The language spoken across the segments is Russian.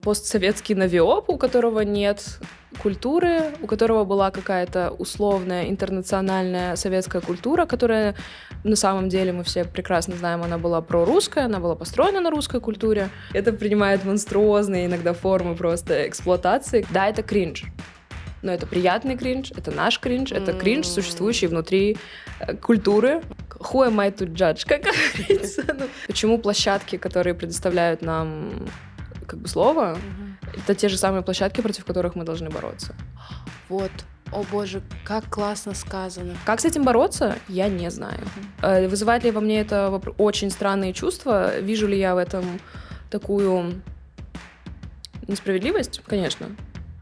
Постсоветский навиоп, у которого нет культуры, у которого была какая-то условная интернациональная советская культура, которая на самом деле, мы все прекрасно знаем, она была прорусская, она была построена на русской культуре. Это принимает монструозные иногда формы просто эксплуатации. Да, это кринж. Но это приятный кринж, это наш кринж, это кринж, существующий внутри культуры. Who am I to judge, как говорится. Почему площадки, которые предоставляют нам как бы слово, это те же самые площадки, против которых мы должны бороться. Вот. О боже, как классно сказано. Как с этим бороться, я не знаю. Вызывает ли во мне это очень странные чувства? Вижу ли я в этом такую несправедливость? Конечно.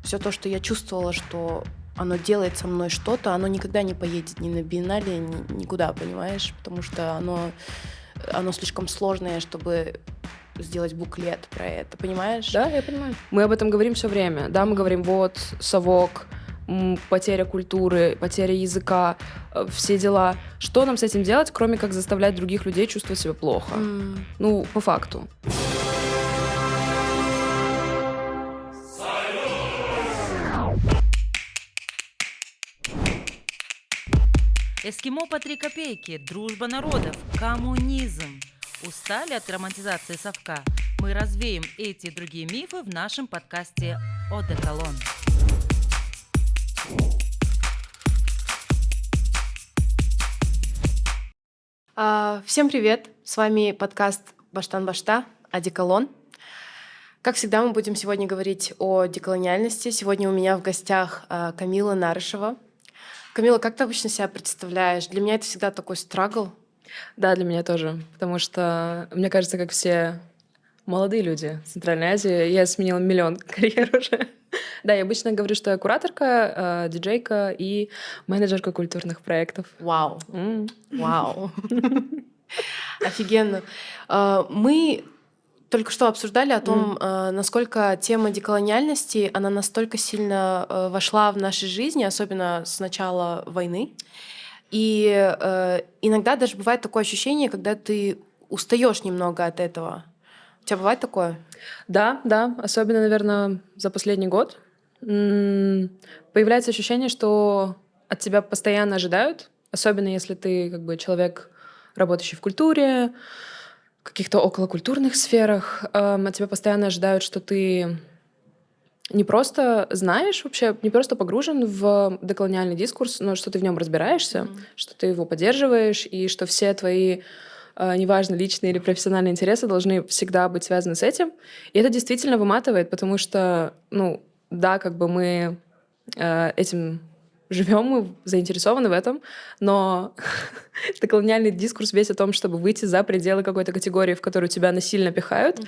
Все то, что я чувствовала, что оно делает со мной что-то, оно никогда не поедет ни на биеннале, никуда, понимаешь? Потому что оно слишком сложное, чтобы сделать буклет про это, понимаешь? Да, я понимаю. Мы об этом говорим все время. Да, мы говорим, вот, совок, потеря культуры, потеря языка, все дела. Что нам с этим делать, кроме как заставлять других людей чувствовать себя плохо? Ну, по факту. Эскимо по 3 копейки, дружба народов, коммунизм. Устали от романтизации совка? Мы развеем эти и другие мифы в нашем подкасте «Одеколон». Всем привет! С вами подкаст «Баштан-Башта. Одеколон». Как всегда, мы будем сегодня говорить о деколониальности. Сегодня у меня в гостях Камила Нарышева. Камила, как ты обычно себя представляешь? Для меня это всегда такой страгл. Да, для меня тоже. Потому что, мне кажется, как все молодые люди в Центральной Азии, я сменила миллион карьер уже. Да, я обычно говорю, что я кураторка, диджейка и менеджерка культурных проектов. Вау. Вау. Офигенно. Мы только что обсуждали о том, насколько тема деколониальности, она настолько сильно вошла в наши жизни, особенно с начала войны. И иногда даже бывает такое ощущение, когда ты устаешь немного от этого. У тебя бывает такое? Да, особенно, наверное, за последний год. Появляется ощущение, что от тебя постоянно ожидают, особенно если ты как бы человек, работающий в культуре, в каких-то околокультурных сферах. От тебя постоянно ожидают, что ты не просто знаешь вообще, не просто погружен в деколониальный дискурс, но что ты в нем разбираешься, что ты его поддерживаешь, и что все твои, неважно, личные или профессиональные интересы должны всегда быть связаны с этим. И это действительно выматывает, потому что, да, как бы мы этим живем, мы заинтересованы в этом, но деколониальный дискурс весь о том, чтобы выйти за пределы какой-то категории, в которую тебя насильно пихают,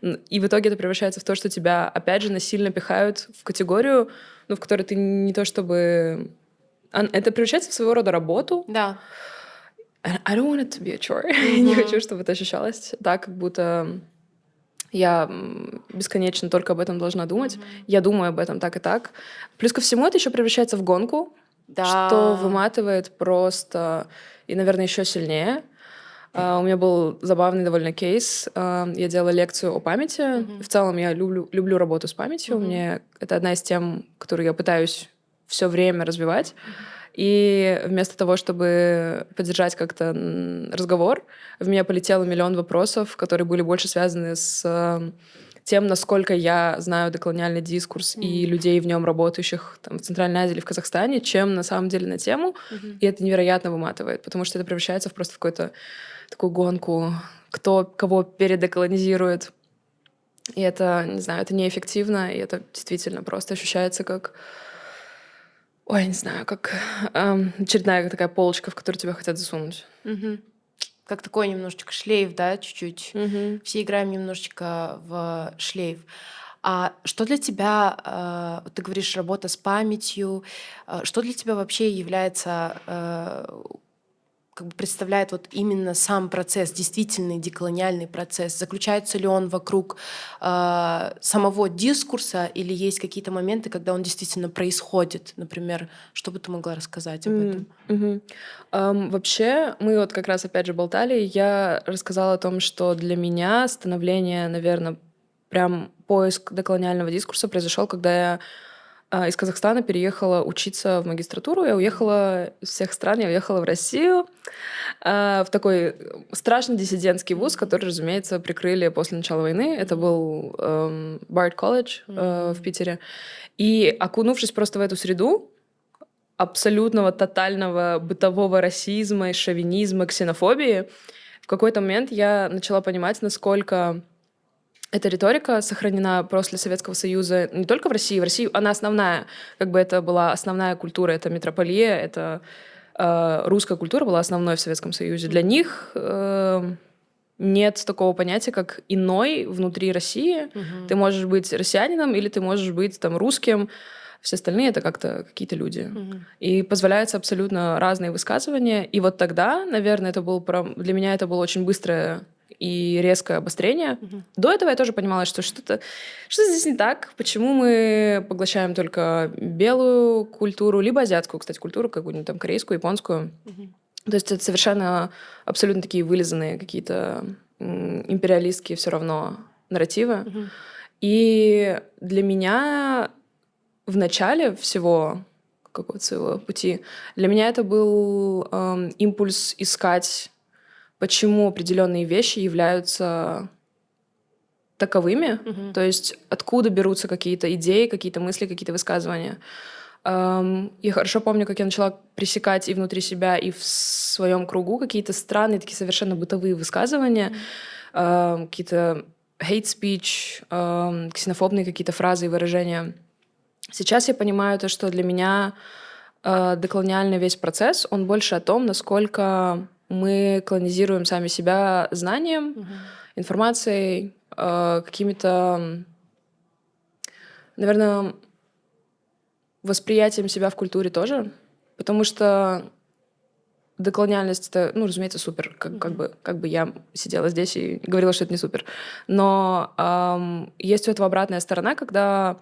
и в итоге это превращается в то, что тебя, опять же, насильно пихают в категорию, в которой ты не то чтобы... Это превращается в своего рода работу. Да. I don't want it to be a chore. Я не хочу, чтобы это ощущалось так, как будто я бесконечно только об этом должна думать. Я думаю об этом так и так. Плюс ко всему это еще превращается в гонку, что выматывает просто и, наверное, еще сильнее. У меня был забавный довольно кейс. Я делала лекцию о памяти. В целом я люблю работу с памятью. Мне это одна из тем, которую я пытаюсь все время развивать. И вместо того, чтобы поддержать как-то разговор, в меня полетело миллион вопросов, которые были больше связаны с тем, насколько я знаю деколониальный дискурс и людей в нем работающих там, в Центральной Азии или в Казахстане, чем на самом деле на тему. И это невероятно выматывает, потому что это превращается в просто в какую-то такую гонку, кто кого передеколонизирует. И это, не знаю, это неэффективно, и это действительно просто ощущается как... Ой, не знаю, как очередная такая полочка, в которую тебя хотят засунуть. Как такой немножечко шлейф, да, чуть-чуть. Все играем немножечко в шлейф. А что для тебя, ты говоришь, работа с памятью, что для тебя вообще является, как бы представляет вот именно сам процесс, действительный деколониальный процесс? Заключается ли он вокруг самого дискурса или есть какие-то моменты, когда он действительно происходит? Например, что бы ты могла рассказать об этом? Вообще, мы вот как раз опять же болтали, я рассказала о том, что для меня становление, наверное, прям поиск деколониального дискурса произошел, когда я из Казахстана переехала учиться в магистратуру. Я уехала из всех стран, я уехала в Россию, в такой страшно диссидентский вуз, который, разумеется, прикрыли после начала войны. Это был Барт колледж в Питере. И окунувшись просто в эту среду абсолютного, тотального бытового расизма и шовинизма, ксенофобии, в какой-то момент я начала понимать, насколько эта риторика сохранена после Советского Союза не только в России. В России она основная, как бы это была основная культура, это метрополия, это русская культура была основной в Советском Союзе. Для них нет такого понятия, как иной внутри России. Ты можешь быть россиянином или ты можешь быть там русским. Все остальные — это как-то какие-то люди. И позволяются абсолютно разные высказывания. И вот тогда, наверное, для меня это было очень быстрое и резкое обострение. До этого я тоже понимала, что что здесь не так, почему мы поглощаем только белую культуру, либо азиатскую, кстати, культуру, какую-нибудь там корейскую, японскую. То есть это совершенно абсолютно такие вылизанные какие-то империалистские все равно нарративы. И для меня в начале всего какого-то своего пути, для меня это был импульс искать, почему определенные вещи являются таковыми, то есть откуда берутся какие-то идеи, какие-то мысли, какие-то высказывания. Я хорошо помню, как я начала пресекать и внутри себя, и в своем кругу какие-то странные, такие совершенно бытовые высказывания, какие-то hate speech, ксенофобные какие-то фразы и выражения. Сейчас я понимаю то, что для меня деколониальный весь процесс, он больше о том, насколько мы колонизируем сами себя знанием, информацией, какими-то, наверное, восприятием себя в культуре тоже, потому что деколониальность — это, разумеется, супер, как бы я сидела здесь и говорила, что это не супер. Но есть у этого обратная сторона, когда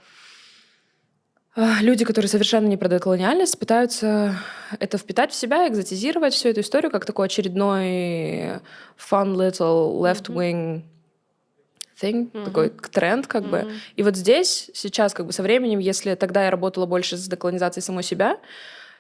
люди, которые совершенно не про деколониальность, пытаются это впитать в себя, экзотизировать всю эту историю как такой очередной fun little left-wing thing, такой тренд как бы. И вот здесь, сейчас как бы со временем, если тогда я работала больше с деколонизацией самой себя,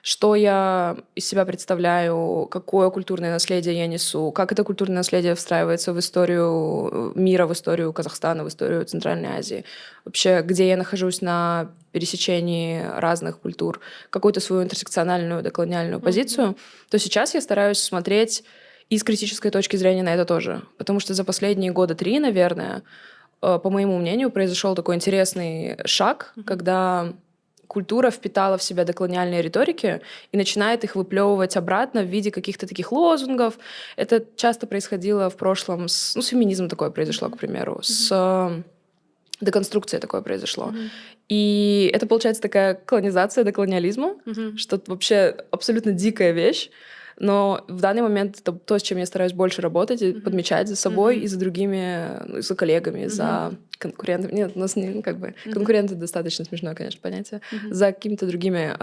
что я из себя представляю, какое культурное наследие я несу, как это культурное наследие встраивается в историю мира, в историю Казахстана, в историю Центральной Азии. Вообще, где я нахожусь на пересечении разных культур, какую-то свою интерсекциональную деколониальную позицию, то сейчас я стараюсь смотреть и с критической точки зрения на это тоже. Потому что за последние 3 года, наверное, по моему мнению, произошел такой интересный шаг, когда культура впитала в себя деколониальные риторики и начинает их выплевывать обратно в виде каких-то таких лозунгов. Это часто происходило в прошлом. С феминизмом такое произошло, к примеру. С деконструкцией такое произошло. И это, получается, такая колонизация деколониализма, что вообще абсолютно дикая вещь. Но в данный момент это то, с чем я стараюсь больше работать и подмечать за собой и за другими, за коллегами, за конкурентами. Нет, у нас не как бы конкуренты — достаточно смешное, конечно, понятие. За какими-то другими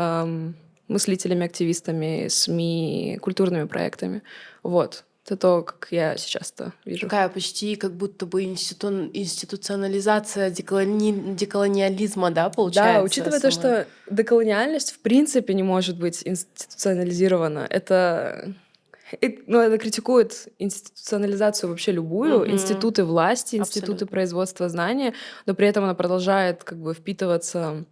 мыслителями, активистами, СМИ, культурными проектами. Вот. Это то, как я сейчас это вижу. Такая почти как будто бы институционализация деколониализма, да, получается? Да, учитывая то, что деколониальность в принципе не может быть институционализирована. Это критикует институционализацию вообще любую, институты власти, институты производства знания, но при этом она продолжает как бы впитываться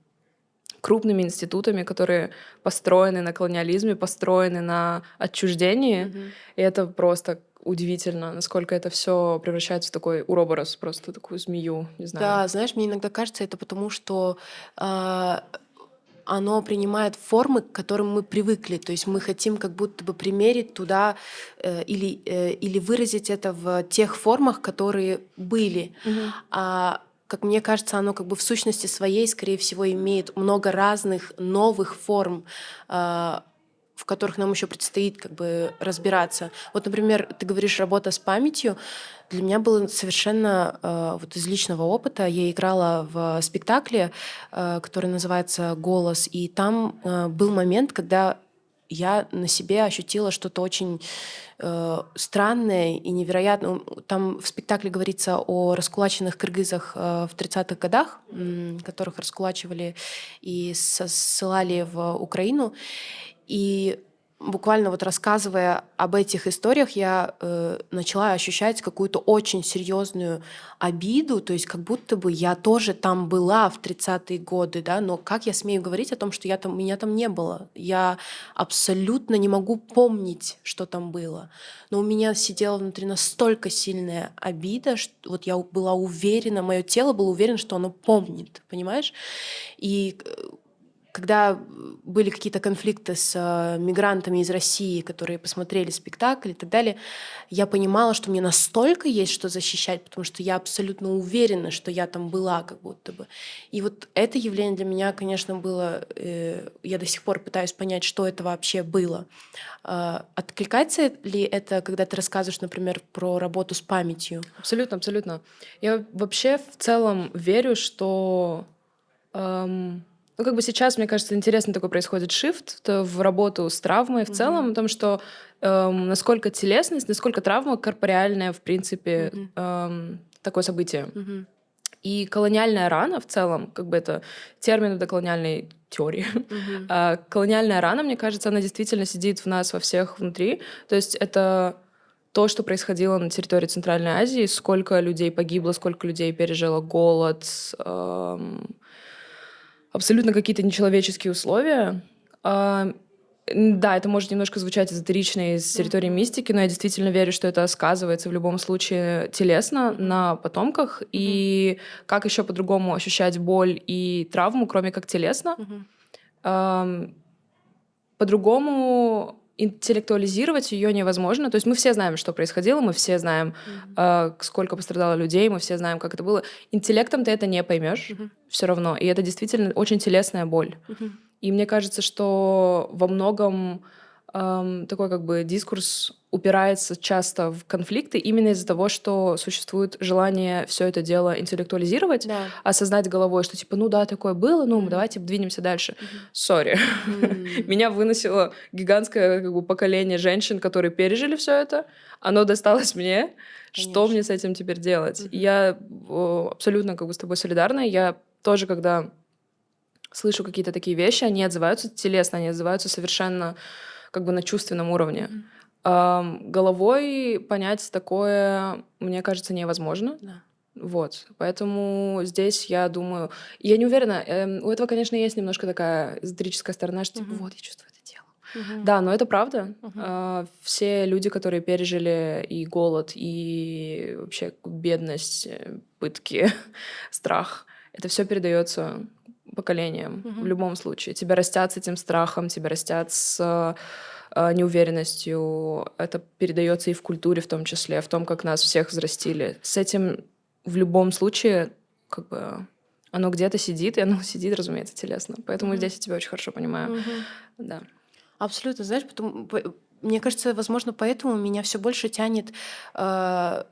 крупными институтами, которые построены на колониализме, построены на отчуждении. И это просто удивительно, насколько это все превращается в такой уроборос, просто такую змею, не знаю. Да, знаешь, мне иногда кажется, это потому, что оно принимает формы, к которым мы привыкли. То есть мы хотим как будто бы примерить туда или выразить это в тех формах, которые были. А как мне кажется, оно как бы в сущности своей, скорее всего, имеет много разных новых форм, в которых нам еще предстоит как бы разбираться. Вот, например, ты говоришь, работа с памятью. Для меня было совершенно вот из личного опыта. Я играла в спектакле, который называется «Голос», и там был момент, когда я на себе ощутила что-то очень странное и невероятное. Там в спектакле говорится о раскулаченных кыргызах в 30-х годах, которых раскулачивали и ссылали в Украину. И буквально вот рассказывая об этих историях, я начала ощущать какую-то очень серьезную обиду, то есть как будто бы я тоже там была в 30-е годы, да, но как я смею говорить о том, что меня там не было? Я абсолютно не могу помнить, что там было. Но у меня сидела внутри настолько сильная обида, что вот я была уверена, мое тело было уверено, что оно помнит, понимаешь? И когда были какие-то конфликты с мигрантами из России, которые посмотрели спектакль и так далее, я понимала, что мне настолько есть что защищать, потому что я абсолютно уверена, что я там была как будто бы. И вот это явление для меня, конечно, было... я до сих пор пытаюсь понять, что это вообще было. Откликается ли это, когда ты рассказываешь, например, про работу с памятью? Абсолютно, абсолютно. Я вообще в целом верю, что... ну, как бы сейчас, мне кажется, интересно такой происходит шифт в работу с травмой в целом, о том, что насколько телесность, насколько травма корпориальная, в принципе, такое событие. И колониальная рана в целом, как бы это термин в доколониальной теории. Колониальная рана, мне кажется, она действительно сидит в нас во всех внутри. То есть это то, что происходило на территории Центральной Азии, сколько людей погибло, сколько людей пережило голод, абсолютно какие-то нечеловеческие условия. Да, это может немножко звучать эзотерично из территории мистики, но я действительно верю, что это сказывается в любом случае телесно на потомках. И как еще по-другому ощущать боль и травму, кроме как телесно? По-другому интеллектуализировать ее невозможно. То есть мы все знаем, что происходило, мы все знаем, сколько пострадало людей, мы все знаем, как это было. Интеллектом ты это не поймешь все равно. И это действительно очень телесная боль. И мне кажется, что во многом такой как бы дискурс упирается часто в конфликты именно из-за того, что существует желание все это дело интеллектуализировать, осознать головой, что типа, ну да, такое было, ну давайте двинемся дальше. Сори. Меня выносило гигантское как бы поколение женщин, которые пережили все это. Оно досталось мне. Что мне с этим теперь делать? Я абсолютно как бы с тобой солидарна. Я тоже, когда слышу какие-то такие вещи, они отзываются телесно, они отзываются совершенно как бы на чувственном уровне. Головой понять такое, мне кажется, невозможно. Вот. Поэтому здесь я думаю... Я не уверена, у этого, конечно, есть немножко такая эзотерическая сторона, что типа, вот, я чувствую это тело. Да, но это правда. Все люди, которые пережили и голод, и вообще бедность, пытки, страх, это все передается поколениям в любом случае. Тебя растят с этим страхом, тебя растят с неуверенностью. Это передается и в культуре в том числе, в том, как нас всех взрастили. С этим в любом случае как бы оно где-то сидит, и оно сидит, разумеется, телесно. Поэтому здесь я тебя очень хорошо понимаю. Да. Абсолютно. Знаешь, мне кажется, возможно, поэтому меня все больше тянет... то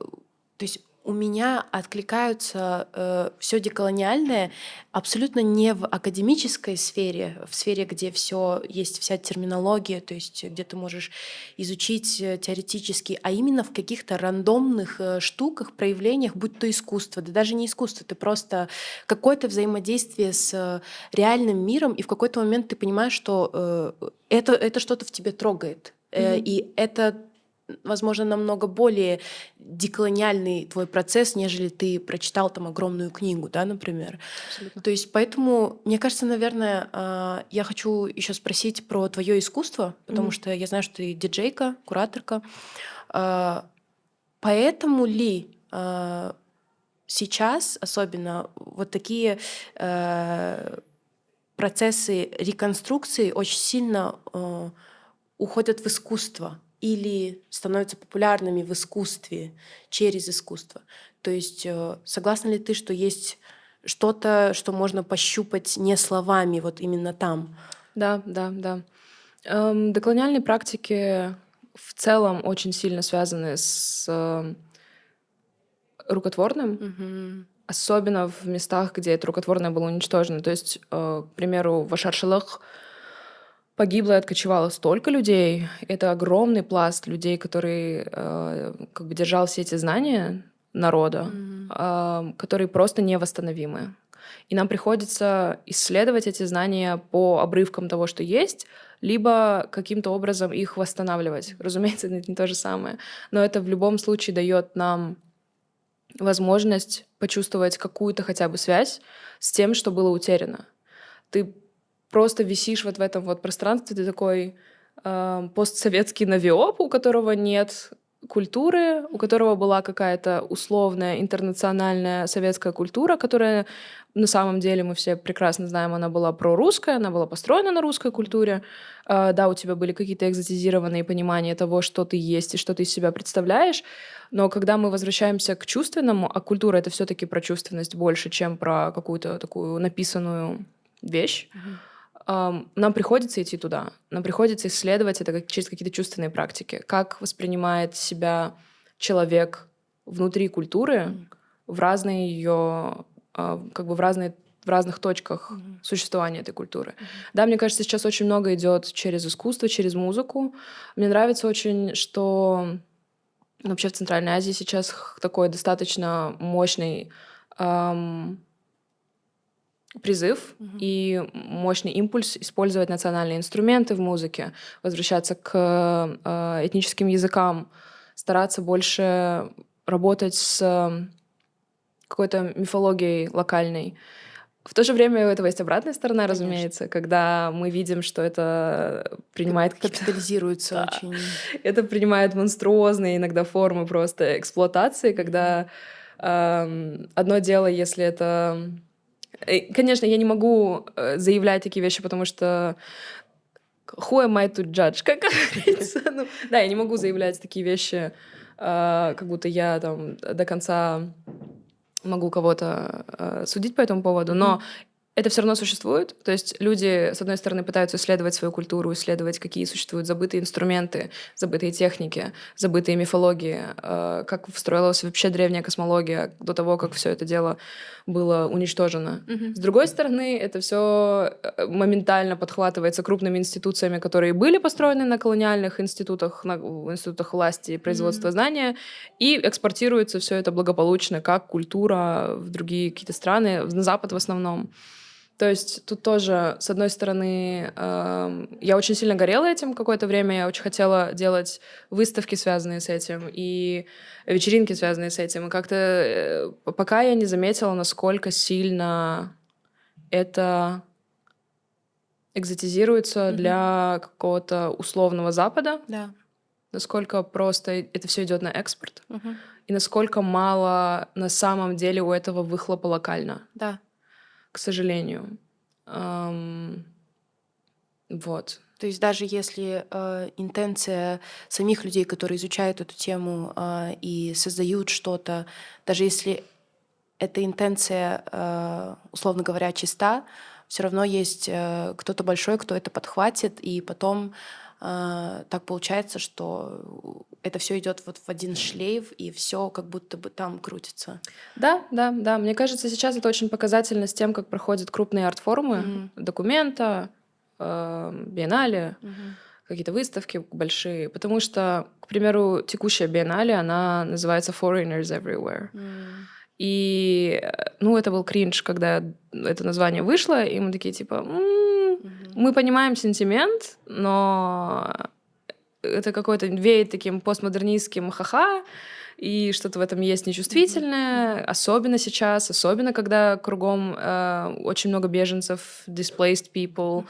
есть у меня откликаются все деколониальное абсолютно не в академической сфере, в сфере, где все есть вся терминология, то есть где ты можешь изучить теоретически, а именно в каких-то рандомных штуках, проявлениях, будь то искусство, да даже не искусство, ты просто какое-то взаимодействие с реальным миром, и в какой-то момент ты понимаешь, что это что-то в тебе трогает. И это, возможно, намного более деколониальный твой процесс, нежели ты прочитал там огромную книгу, да, например. Абсолютно. То есть поэтому, мне кажется, наверное, я хочу еще спросить про твое искусство, потому что я знаю, что ты диджейка, кураторка. Поэтому ли сейчас особенно вот такие процессы реконструкции очень сильно уходят в искусство или становятся популярными в искусстве, через искусство? То есть согласна ли ты, что есть что-то, что можно пощупать не словами, вот именно там? Да. Деколониальные практики в целом очень сильно связаны с рукотворным, особенно в местах, где это рукотворное было уничтожено. То есть, к примеру, в Ашар-Шалах погибло и откочевало столько людей. Это огромный пласт людей, который как бы держал все эти знания народа, которые просто невосстановимы. И нам приходится исследовать эти знания по обрывкам того, что есть, либо каким-то образом их восстанавливать. Разумеется, это не то же самое. Но это в любом случае дает нам возможность почувствовать какую-то хотя бы связь с тем, что было утеряно. Ты просто висишь вот в этом вот пространстве, ты такой постсоветский навиоп, у которого нет культуры, у которого была какая-то условная интернациональная советская культура, которая на самом деле, мы все прекрасно знаем, она была прорусская, она была построена на русской культуре. Да, у тебя были какие-то экзотизированные понимания того, что ты есть и что ты из себя представляешь, но когда мы возвращаемся к чувственному, а культура — это все-таки про чувственность больше, чем про какую-то такую написанную вещь, нам приходится идти туда. Нам приходится исследовать это через какие-то чувственные практики. Как воспринимает себя человек внутри культуры в разные ее, как бы в разных точках существования этой культуры. Да, мне кажется, сейчас очень много идет через искусство, через музыку. Мне нравится очень, что вообще в Центральной Азии сейчас такой достаточно мощный призыв и мощный импульс использовать национальные инструменты в музыке, возвращаться к этническим языкам, стараться больше работать с какой-то мифологией локальной. В то же время у этого есть обратная сторона, Конечно. разумеется, когда мы видим, что это принимает какие-то... Капитализируется Да. очень. Это принимает монструозные иногда формы просто эксплуатации, когда одно дело, если это... Конечно, я не могу заявлять такие вещи, потому что who am I to judge, как говорится. Да, я не могу заявлять такие вещи, как будто я там до конца могу кого-то судить по этому поводу, но это все равно существует. То есть люди, с одной стороны, пытаются исследовать свою культуру, исследовать, какие существуют забытые инструменты, забытые техники, забытые мифологии, как строилась вообще древняя космология до того, как все это дело было уничтожено. С другой стороны, это все моментально подхватывается крупными институциями, которые были построены на колониальных институтах, в институтах власти и производства знания, и экспортируется все это благополучно как культура в другие какие-то страны, на Запад в основном. То есть тут тоже, с одной стороны, я очень сильно горела этим какое-то время, я очень хотела делать выставки, связанные с этим, и вечеринки, связанные с этим. И как-то пока я не заметила, насколько сильно это экзотизируется для какого-то условного Запада, Да. насколько просто это все идет на экспорт, и насколько мало на самом деле у этого выхлопа локально. Да. К сожалению. Вот. То есть даже если интенция самих людей, которые изучают эту тему и создают что-то, даже если эта интенция, условно говоря, чиста, все равно есть кто-то большой, кто это подхватит, и потом так получается, что это все идет вот в один шлейф, и все как будто бы там крутится. Да. Мне кажется, сейчас это очень показательно с тем, как проходят крупные арт-форумы, документа, биеннале, какие-то выставки большие. Потому что, к примеру, текущая биеннале, она называется Foreigners Everywhere. И, это был кринж, когда это название вышло, и мы такие, типа, мы понимаем сентимент, но это какой-то веет таким постмодернистским ха-ха, и что-то в этом есть нечувствительное, особенно сейчас, особенно когда кругом очень много беженцев, displaced people,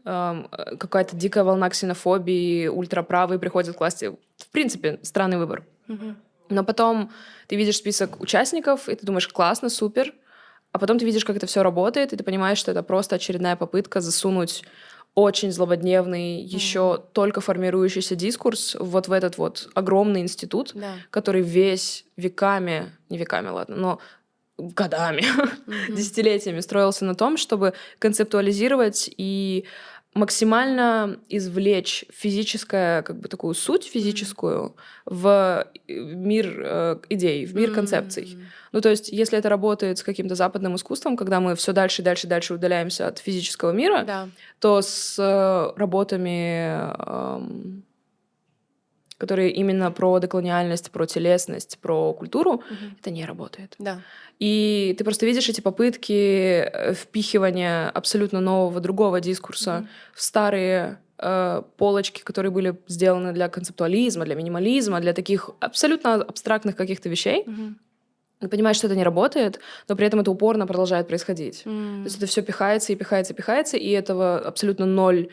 какая-то дикая волна ксенофобии, ультраправые приходят к власти. В принципе, странный выбор. Но потом ты видишь список участников, и ты думаешь, классно, супер, а потом ты видишь, как это все работает, и ты понимаешь, что это просто очередная попытка засунуть очень злободневный, еще только формирующийся дискурс вот в этот вот огромный институт, который весь веками, не веками, ладно, но годами, десятилетиями строился на том, чтобы концептуализировать и максимально извлечь физическое, как бы такую суть физическую в мир идей, в мир концепций. Ну, то есть, если это работает с каким-то западным искусством, когда мы все дальше и дальше и дальше удаляемся от физического мира, Да. то с работами, которые именно про деколониальность, про телесность, про культуру, это не работает. Да. И ты просто видишь эти попытки впихивания абсолютно нового, другого дискурса в старые полочки, которые были сделаны для концептуализма, для минимализма, для таких абсолютно абстрактных каких-то вещей. Ты понимаешь, что это не работает, но при этом это упорно продолжает происходить. То есть это все пихается и пихается, и пихается, и этого абсолютно ноль.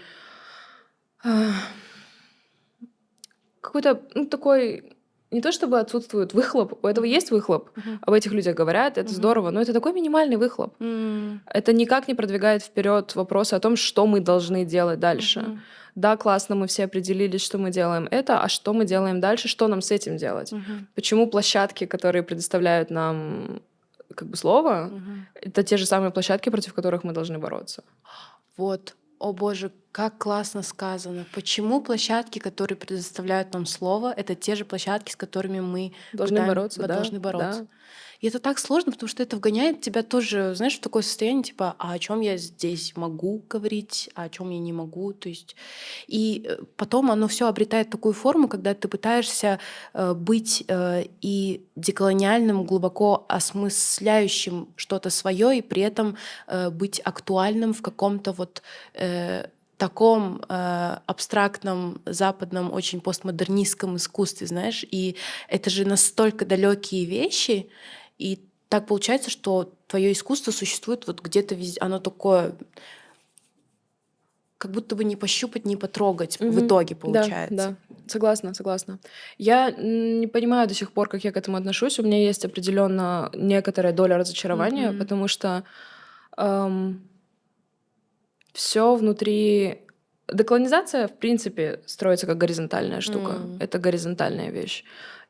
Какой-то такой... Не то чтобы отсутствует выхлоп, у этого есть выхлоп, об этих людях говорят, это здорово, но это такой минимальный выхлоп. Это никак не продвигает вперед вопросы о том, что мы должны делать дальше. Да, классно, мы все определились, что мы делаем это, а что мы делаем дальше, что нам с этим делать? Почему площадки, которые предоставляют нам как бы слово, это те же самые площадки, против которых мы должны бороться? Вот. О боже, как классно сказано. Почему площадки, которые предоставляют нам слово, это те же площадки, с которыми мы Должны бороться, да. должны бороться. Да. И это так сложно, потому что это вгоняет тебя тоже, знаешь, в такое состояние, типа, а о чем я здесь могу говорить, а о чем я не могу. То есть... И потом оно все обретает такую форму, когда ты пытаешься быть и деколониальным, глубоко осмысляющим что-то свое, и при этом быть актуальным в каком-то вот таком абстрактном, западном, очень постмодернистском искусстве, знаешь. И это же настолько далекие вещи, и так получается, что твое искусство существует вот где-то везде. Оно такое, как будто бы не пощупать, не потрогать в итоге получается. Да, согласна. Я не понимаю до сих пор, как я к этому отношусь. У меня есть определенно некоторая доля разочарования, потому что все внутри... Деколонизация, в принципе, строится как горизонтальная штука. Это горизонтальная вещь.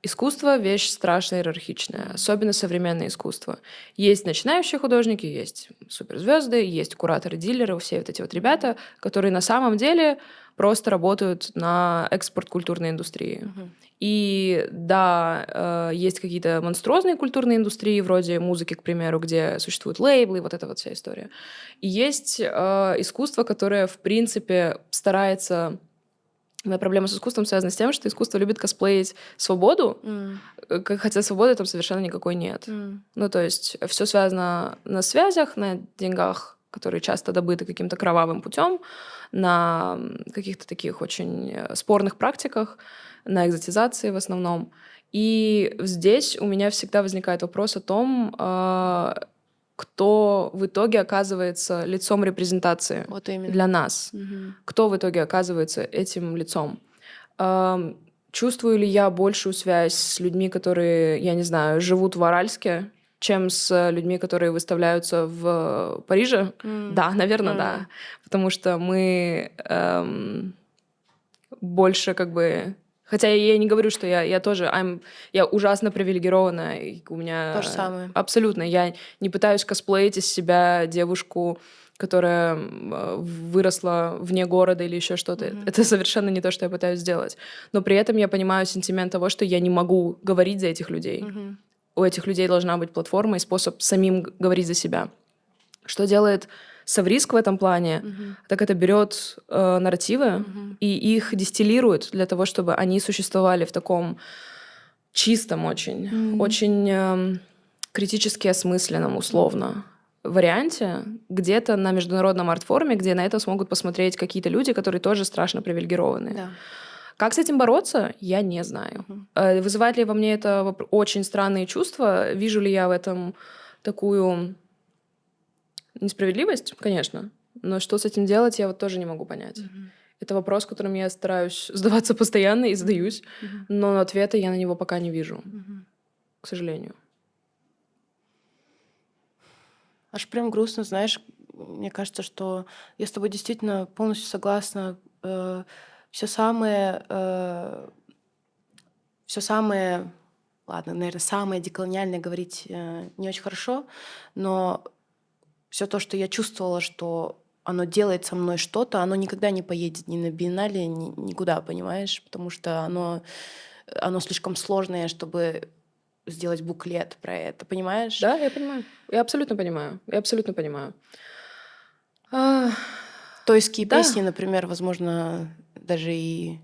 Искусство — вещь страшно иерархичная, особенно современное искусство. Есть начинающие художники, есть суперзвезды, есть кураторы-дилеры, все вот эти вот ребята, которые на самом деле просто работают на экспорт культурной индустрии. И да, есть какие-то монструозные культурные индустрии, вроде музыки, к примеру, где существуют лейблы, вот эта вот вся история. И есть искусство, которое, в принципе, старается... Моя проблема с искусством связана с тем, что искусство любит косплеить свободу, хотя свободы там совершенно никакой нет. Ну, то есть все связано на связях, на деньгах, которые часто добыты каким-то кровавым путем, на каких-то таких очень спорных практиках, на экзотизации в основном. И здесь у меня всегда возникает вопрос о том, кто в итоге оказывается лицом репрезентации Вот именно. для нас. Кто в итоге оказывается этим лицом. Чувствую ли я большую связь с людьми, которые, я не знаю, живут в Аральске, чем с людьми, которые выставляются в Париже? Да, наверное, да. Потому что мы больше как бы... Хотя я не говорю, что я тоже... Я ужасно привилегирована, и у меня... То же самое. Абсолютно. Я не пытаюсь косплеить из себя девушку, которая выросла вне города или еще что-то. Это совершенно не то, что я пытаюсь сделать. Но при этом я понимаю сентимент того, что я не могу говорить за этих людей. У этих людей должна быть платформа и способ самим говорить за себя. Что делает Савриск в этом плане, так это берет нарративы и их дистиллирует для того, чтобы они существовали в таком чистом очень критически осмысленном, условно, варианте, где-то на международном арт-форуме, где на это смогут посмотреть какие-то люди, которые тоже страшно привилегированы. Да. Как с этим бороться, я не знаю. Вызывает ли во мне это очень странные чувства? Вижу ли я в этом такую... Несправедливость, конечно, но что с этим делать, я вот тоже не могу понять. Это вопрос, которым я стараюсь задаваться постоянно и задаюсь, но ответа я на него пока не вижу, к сожалению. Аж прям грустно, знаешь, мне кажется, что я с тобой действительно полностью согласна. Все самое, ладно, наверное, самое деколониальное говорить не очень хорошо, но все то, что я чувствовала, что оно делает со мной что-то, оно никогда не поедет ни на биеннале, никуда, понимаешь? Потому что оно слишком сложное, чтобы сделать буклет про это, понимаешь? Да, я понимаю. Я абсолютно понимаю. Я абсолютно понимаю. А, Тойские Да. песни, например, возможно, даже и...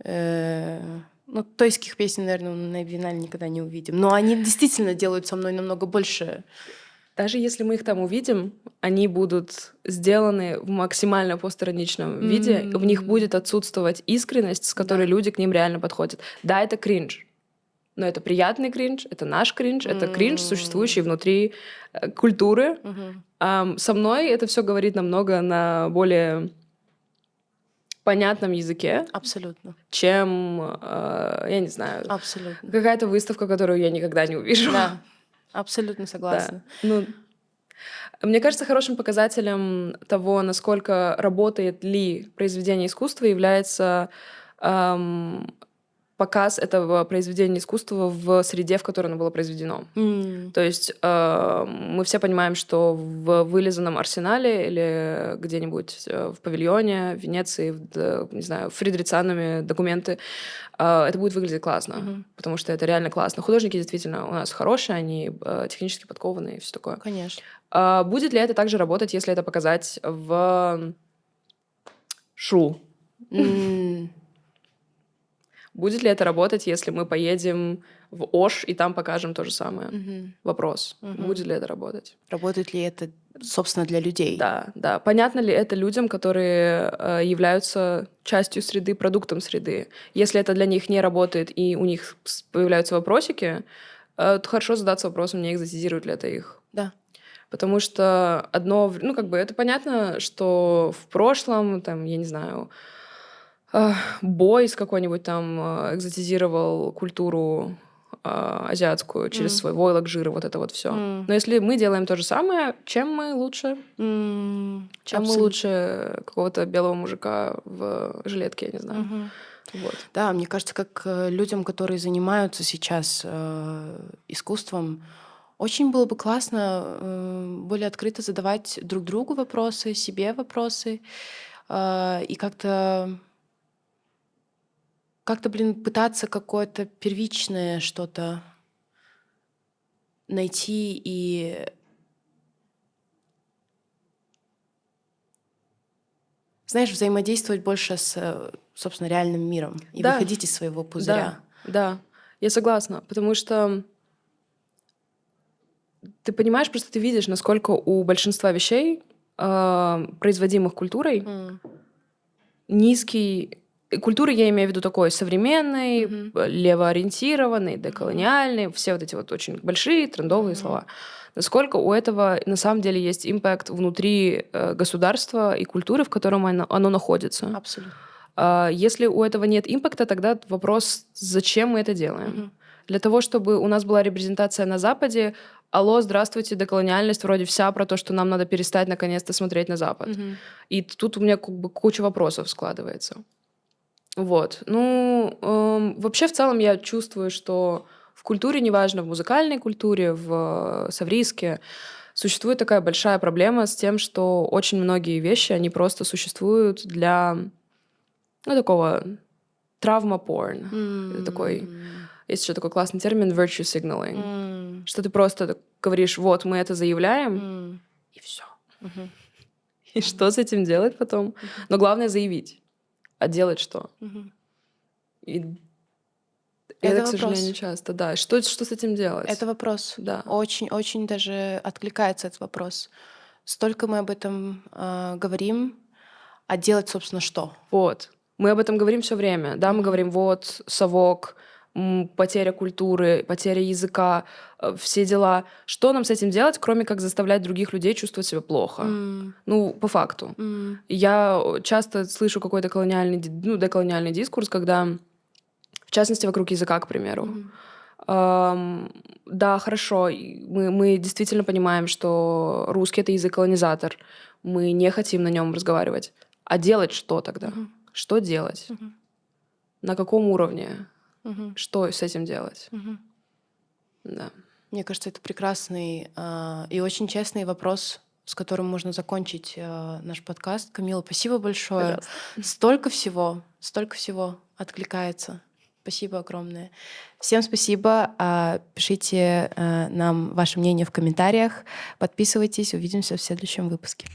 Ну, тойских песен, наверное, на биеннале никогда не увидим. Но они действительно делают со мной намного больше. Даже если мы их там увидим, они будут сделаны в максимально постироничном виде. В них будет отсутствовать искренность, с которой Да. люди к ним реально подходят. Да, это кринж. Но это приятный кринж, это наш кринж, это кринж, существующий внутри культуры. Со мной это все говорит намного на более понятном языке, Абсолютно. чем, я не знаю, Абсолютно. какая-то выставка, которую я никогда не увижу. Да, абсолютно Да. согласна. Ну, мне кажется, хорошим показателем того, насколько работает ли произведение искусства, является показ этого произведения искусства в среде, в которой оно было произведено. То есть мы все понимаем, что в вылизанном Арсенале или где-нибудь в павильоне, в Венеции, не знаю, фридрицианами документы, это будет выглядеть классно, потому что это реально классно. Художники действительно у нас хорошие, они технически подкованные и все такое. Конечно. Будет ли это также работать, если это показать в ШУ? Будет ли это работать, если мы поедем в Ош и там покажем то же самое? Вопрос. Будет ли это работать? Работает ли это, собственно, для людей? Да. Понятно ли это людям, которые являются частью среды, продуктом среды? Если это для них не работает и у них появляются вопросики, то хорошо задаться вопросом, не экзотизирует ли это их. Да. Потому что это понятно, что в прошлом, там, я не знаю, Бойс какой-нибудь там экзотизировал культуру азиатскую через свой войлок жира, вот это вот все. Но если мы делаем то же самое, чем мы лучше? Чем мы лучше какого-то белого мужика в жилетке, я не знаю. Вот. Да, мне кажется, как людям, которые занимаются сейчас искусством, очень было бы классно более открыто задавать друг другу вопросы, себе вопросы, и как-то, пытаться какое-то первичное что-то найти и, знаешь, взаимодействовать больше с, собственно, реальным миром и Да. выходить из своего пузыря. Да, я согласна, потому что ты понимаешь, просто ты видишь, насколько у большинства вещей, производимых культурой, низкий... Культуры я имею в виду такой современной, левоориентированной, деколониальной, все вот эти вот очень большие трендовые слова. Насколько у этого на самом деле есть импакт внутри государства и культуры, в котором оно находится. Абсолютно. Если у этого нет импакта, тогда вопрос, зачем мы это делаем? Для того, чтобы у нас была репрезентация на Западе, алло, здравствуйте, деколониальность вроде вся про то, что нам надо перестать наконец-то смотреть на Запад. И тут у меня как бы куча вопросов складывается. Вот. Вообще в целом я чувствую, что в культуре, неважно, в музыкальной культуре, в совриске, существует такая большая проблема с тем, что очень многие вещи, они просто существуют для, такого травма-порн. Это такой... Есть еще такой классный термин virtue signaling. Что ты просто говоришь, вот, мы это заявляем, и все. И что с этим делать потом? Но главное заявить. А делать что? И это, к сожалению, часто. Да. Что с этим делать? Это вопрос. Да. Очень даже откликается этот вопрос. Столько мы об этом говорим, а делать, собственно, что? Вот. Мы об этом говорим все время. Да, мы говорим, вот, совок, потеря культуры, потеря языка, все дела. Что нам с этим делать, кроме как заставлять других людей чувствовать себя плохо? По факту. Я часто слышу какой-то деколониальный дискурс, когда, в частности, вокруг языка, к примеру. Да, хорошо, мы действительно понимаем, что русский — это язык-колонизатор. Мы не хотим на нем разговаривать. А делать что тогда? Что делать? На каком уровне? Что с этим делать? Да. Мне кажется, это прекрасный и очень честный вопрос с которым можно закончить наш подкаст. Камила, спасибо большое. Пожалуйста. Столько всего откликается. Спасибо огромное. Всем спасибо. Пишите нам ваше мнение в комментариях. Подписывайтесь. Увидимся в следующем выпуске.